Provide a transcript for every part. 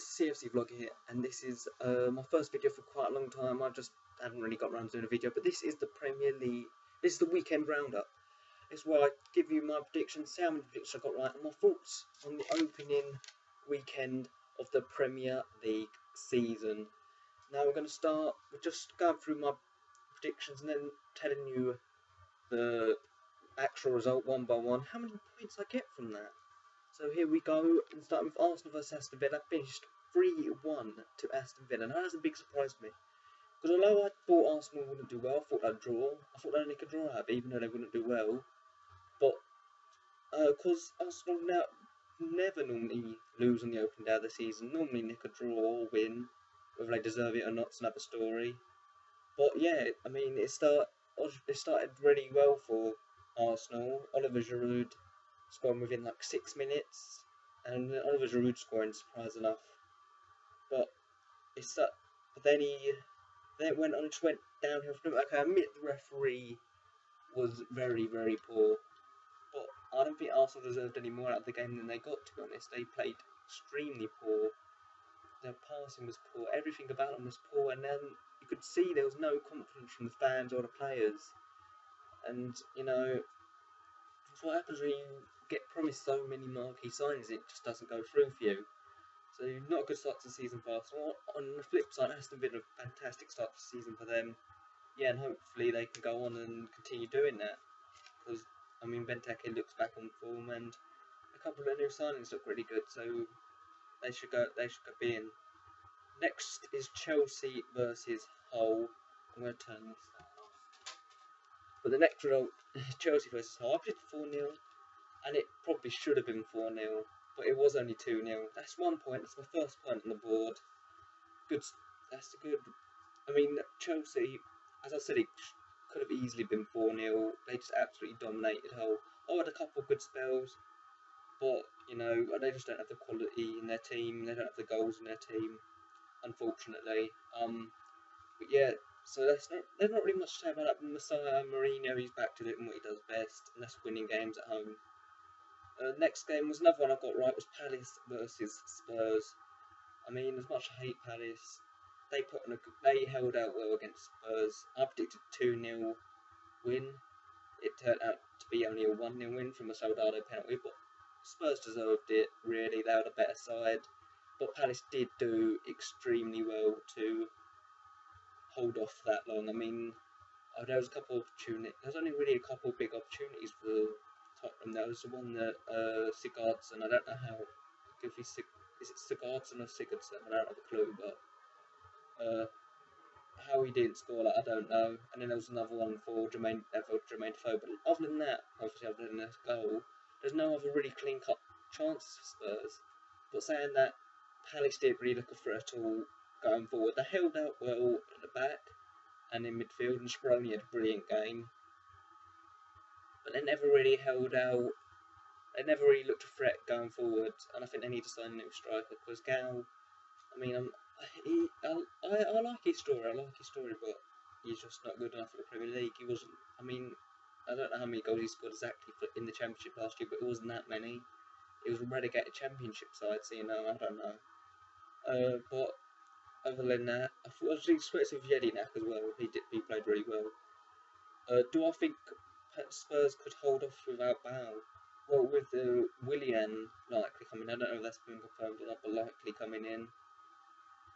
guys, CFC Vlog here, and this is my first video for quite a long time. I just haven't really got around to doing a video, but this is the Premier League, this is the weekend roundup. It's where I give you my predictions, how many predictions I got right, and my thoughts on the opening weekend of the Premier League season. Now we're going to start with just going through my predictions and then telling you the actual result one by one, how many points I get from that. So here we go, and starting with Arsenal vs Aston Villa, finished 3-1 to Aston Villa. Now that's a big surprise to me, because although I thought Arsenal wouldn't do well, I thought they'd draw, I thought they'd nick a draw out, even though they wouldn't do well. But because Arsenal now never normally lose on the opening day of the season, normally nick a draw or win, whether they deserve it or not's another story. But yeah, I mean, it started really well for Arsenal. Oliver Giroud scoring within like 6 minutes, and Oliver Giroud scoring, surprise enough. But then it went on, just went downhill from him. Okay, I admit the referee was very, very poor, but I don't think Arsenal deserved any more out of the game than they got, to be honest. They played extremely poor. Their passing was poor, everything about them was poor, and then you could see there was no confidence from the fans or the players. And, you know, that's what happens when you get promised so many marquee signings, it just doesn't go through for you. So not a good start to the season for Arsenal. On the flip side, Aston Villa, a fantastic start to the season for them. Yeah, and hopefully they can go on and continue doing that. Because, I mean, Benteke looks back on form, and a couple of new signings look really good, so they should go be in. Next is Chelsea versus Hull. I'm going to turn this off. But the next result, Chelsea versus Hull, I predicted 4-0, and it probably should have been 4-0, but it was only 2-0. That's 1 point, that's my first point on the board. Good, that's a good, I mean, Chelsea, as I said, it could have easily been 4-0, they just absolutely dominated Hull. I had a couple of good spells, but, you know, they just don't have the quality in their team, they don't have the goals in their team, unfortunately. But yeah, so there's not really much to say about that. Messiah Mourinho, he's back to doing what he does best, and that's winning games at home. Next game was another one I got right, was Palace versus Spurs. I mean, as much as I hate Palace, they held out well against Spurs. I predicted 2-0 win. It turned out to be only a 1-0 win from a Soldado penalty, but Spurs deserved it, really. They were the better side. But Palace did do extremely well to hold off that long. I mean, there was a couple of opportunities. There's only really a couple of big opportunities for Tottenham. There was the one that Sigurdsson, I don't know how, is it Sigurdsson or Sigurdsson? I don't have a clue, but how he didn't score that, I don't know. And then there was another one for Jermaine Defoe. But other than that, obviously other than this goal, there's no other really clean-cut chances for Spurs. But saying that, Palace didn't really look a threat at all going forward. They held out well at the back and in midfield, and Speroni had a brilliant game. But they never really held out. They never really looked a threat going forward, and I think they need to sign a new striker, because Gal, I mean, I like his story, but he's just not good enough for the Premier League. He wasn't, I mean, I don't know how many goals he scored exactly in the Championship last year, but it wasn't that many. It was a relegated Championship side, so you know, I don't know. But other than that, I was expecting Jedinak as well. He played really well. Do I think Spurs could hold off without Bale? Well, with Willian likely coming, I don't know if that's been confirmed or not, but likely coming in,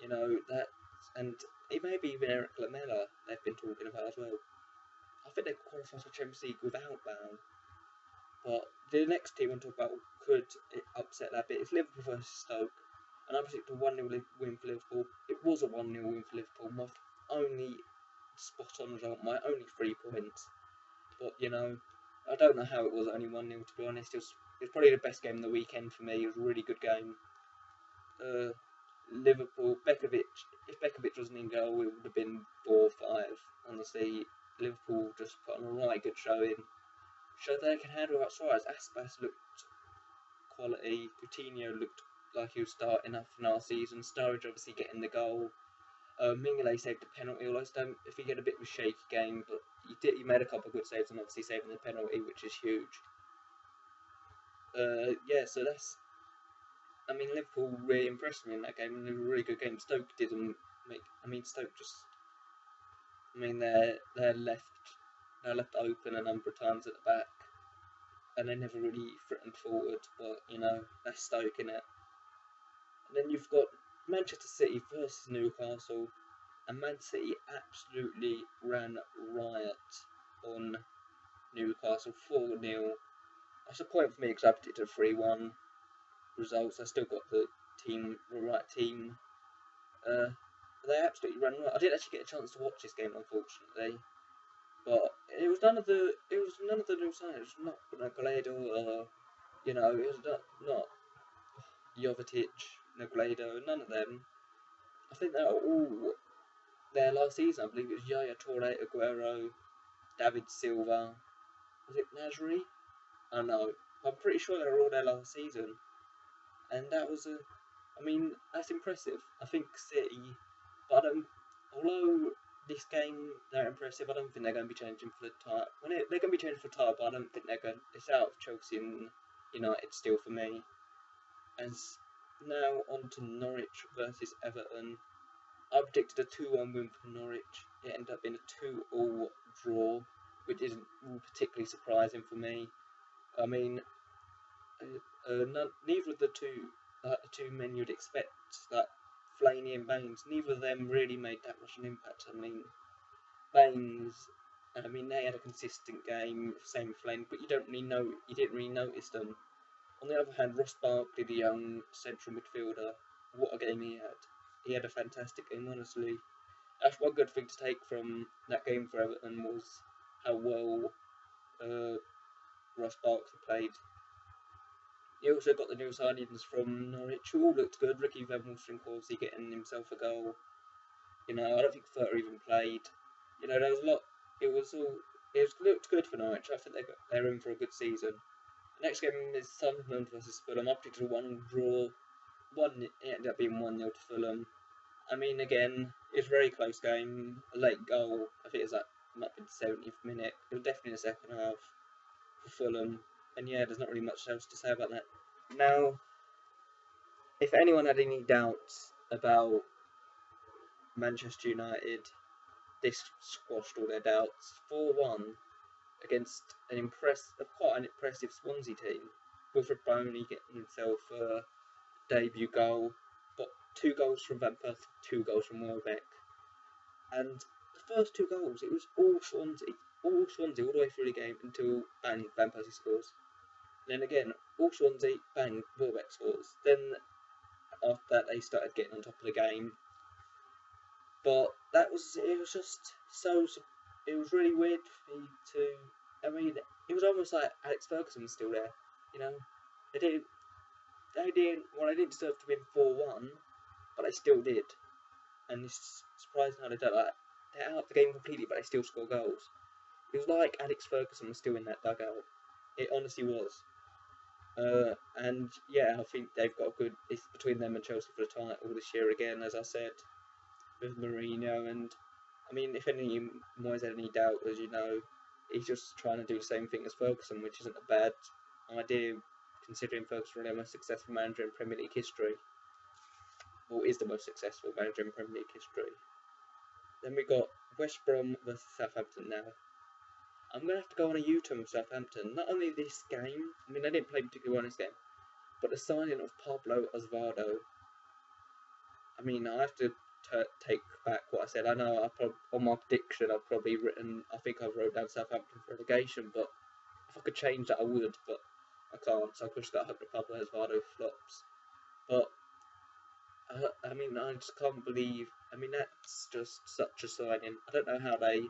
you know, that, and it may be even Eric Lamela they've been talking about as well. I think they could qualify for Champions League without Bale. But the next team I'm talking about could upset that bit. It's Liverpool versus Stoke, and I predicted a 1-0 win for Liverpool. It was a 1-0 win for Liverpool. My only spot-on result, my only 3 points. But, you know, I don't know how it was only 1-0, to be honest. It was probably the best game of the weekend for me. It was a really good game. Liverpool, Bekovic, if Bekovic wasn't in goal, it would have been 4-5. Honestly, Liverpool just put on a right good showing. Showed they can handle without Suarez. Aspas looked quality. Coutinho looked like he was starting up for last season. Sturridge obviously getting the goal. Mingele saved the penalty, although if he had a bit of a shaky game, but he made a couple of good saves and obviously saving the penalty, which is huge. Yeah, so that's I mean, Liverpool really impressed me in that game, and it was a really good game. Stoke didn't make. I mean, Stoke just. I mean, they're left open a number of times at the back, and they never really threatened forward. But you know, that's Stoke in it. And then you've got Manchester City versus Newcastle, and Man City absolutely ran riot on Newcastle 4-0. That's a point for me because I predicted a 3-1 results. I still got the right team. They absolutely ran riot. I didn't actually get a chance to watch this game, unfortunately, but it was none of the new signings. It was not Negredo or it was not Jovetic, Negredo, none of them. I think they're all there last season. I believe it was Yaya Toure, Aguero, David Silva. Was it Nasri? I don't know. I'm pretty sure they were all there last season, and that was I mean, that's impressive. I think City, but although this game they're impressive, I don't think they're going to be changing for the title. They're going to be changing for the title, but I don't think they're going. It's out of Chelsea and United still for me. As now on to Norwich versus Everton. I predicted a 2-1 win for Norwich. It ended up being a 2-2 draw, which isn't particularly surprising for me. I mean, neither of the two men you'd expect, like Flaney and Baines, neither of them really made that much an impact. I mean, Baines, they had a consistent game, same with Flaney, but you didn't really notice them. On the other hand, Ross Barkley, the young central midfielder, what a game he had. He had a fantastic game, honestly. That's one good thing to take from that game for Everton was how well Ross Barkley played. He also got the new signings from Norwich, who all looked good. Ricky Van Wolfswinkel getting himself a goal. I don't think Furter even played. There was a lot. It looked good for Norwich. I think they're in for a good season. The next game is Sunderland versus Fulham. I predicted a 1 draw. It ended up being 1-0 to Fulham. I mean, again, it was a very close game. A late goal. I think it was might be the 70th minute. It was definitely the second half for Fulham. And yeah, there's not really much else to say about that. Now, if anyone had any doubts about Manchester United, this squashed all their doubts. 4-1 against quite an impressive Swansea team. Wilfred Boney getting himself a debut goal. Got 2 goals from Van Persie, 2 goals from Welbeck. And the first 2 goals, it was all Swansea all the way through the game until bang, Van Persie scores. And then again, all Swansea, bang, Welbeck scores. Then after that, they started getting on top of the game. But it was just it was really weird for me to, it was almost like Alex Ferguson was still there, They didn't deserve to win 4-1, but they still did. And it's surprising how they did that. They're out of the game completely, but they still score goals. It was like Alex Ferguson was still in that dugout. It honestly was. And yeah, I think they've got it's between them and Chelsea for the title this year again, as I said, with Mourinho. And if any Moyes had any doubt, as you know, he's just trying to do the same thing as Ferguson, which isn't a bad idea considering Ferguson really the most successful manager in Premier League history. Or is the most successful manager in Premier League history. Then we got West Brom versus Southampton now. I'm going to have to go on a U-turn with Southampton. Not only this game, they didn't play particularly well in this game, but the signing of Pablo Osvaldo. I have to take back what I said. I know on my prediction I think I've wrote down Southampton for relegation, but if I could change that I would, but I can't, so I've just got to hope that Pablo Osvaldo flops. But I just can't believe. That's just such a signing. I don't know how they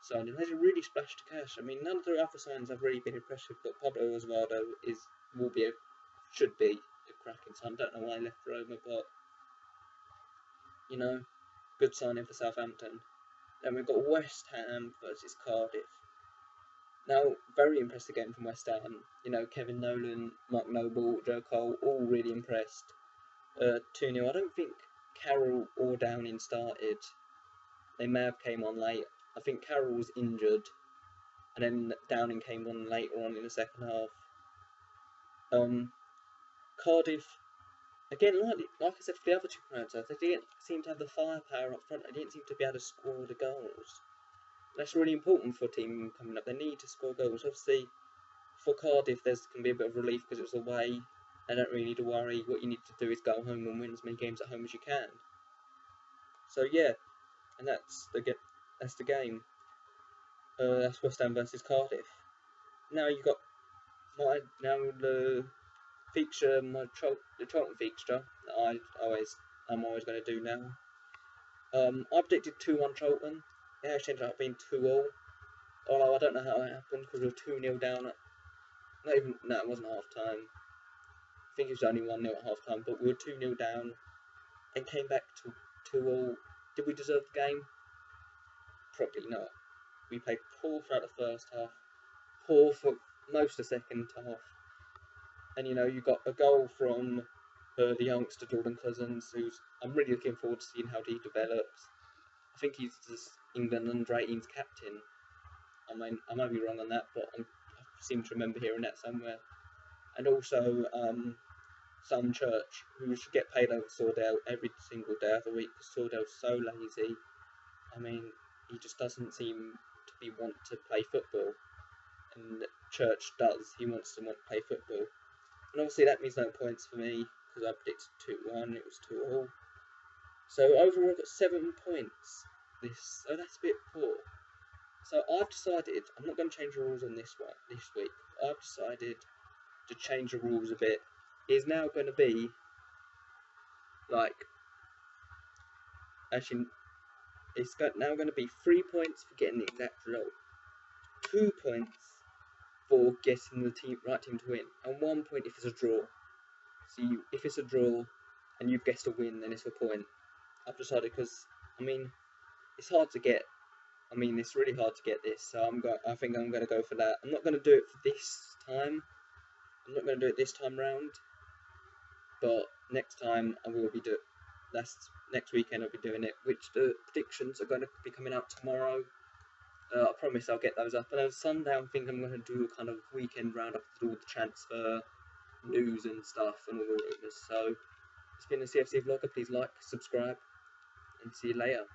signed him. They really splashed cash. None of the other signs have really been impressive, but Pablo Osvaldo should be a cracking sign. I don't know why he left Roma, but good signing for Southampton. Then we've got West Ham versus Cardiff. Now, very impressive game from West Ham. Kevin Nolan, Mark Noble, Joe Cole, all really impressed. 2-0. I don't think Carroll or Downing started. They may have came on late. I think Carroll was injured, and then Downing came on later on in the second half. Cardiff, again, like I said for the other two rounds, they didn't seem to have the firepower up front. They didn't seem to be able to score the goals. That's really important for a team coming up. They need to score goals. Obviously, for Cardiff, there's going to be a bit of relief because it's away. They don't really need to worry. What you need to do is go home and win as many games at home as you can. So yeah, and that's the game. That's West Ham versus Cardiff. Now you've got the fixture, the Charlton fixture that I'm always going to do now. I predicted 2-1 Charlton. It actually ended up being 2-all. Although I don't know how it happened because we were 2-0 down. No, it wasn't half time. I think it was only 1-0 at half time, but we were 2-0 down and came back to 2-all. Did we deserve the game? Probably not. We played poor throughout the first half, poor for most of the second half. And you got a goal from the youngster Jordan Cousins, who's I'm really looking forward to seeing how he develops. I think he's just England under-18's captain. I might be wrong on that, but I seem to remember hearing that somewhere. And also Sam Church, who should get paid over Sordell every single day of the week because Sordell's so lazy. I mean, he just doesn't seem to want to play football. And Church does. He wants to play football. And obviously that means no points for me because I predicted 2-1. It was 2-all. So overall I've got 7 points. So that's a bit poor. So I've decided I'm not going to change the rules on this week. I've decided to change the rules a bit. It's now going to be now going to be 3 points for getting the exact result, 2 points for getting the right team to win, and 1 point if it's a draw. So if it's a draw and you've guessed a win, then it's a point. I've decided because it's hard to get. It's really hard to get this, so I think I'm going to go for that. I'm not going to do it for this time. I'm not going to do it this time round, but next time I will be doing. Next weekend I'll be doing it, which the predictions are going to be coming out tomorrow. I promise I'll get those up. And on Sunday I think I'm going to do a kind of weekend roundup with all the transfer news and stuff and all the rumours. So it's been a CFC vlogger. Please like, subscribe, and see you later.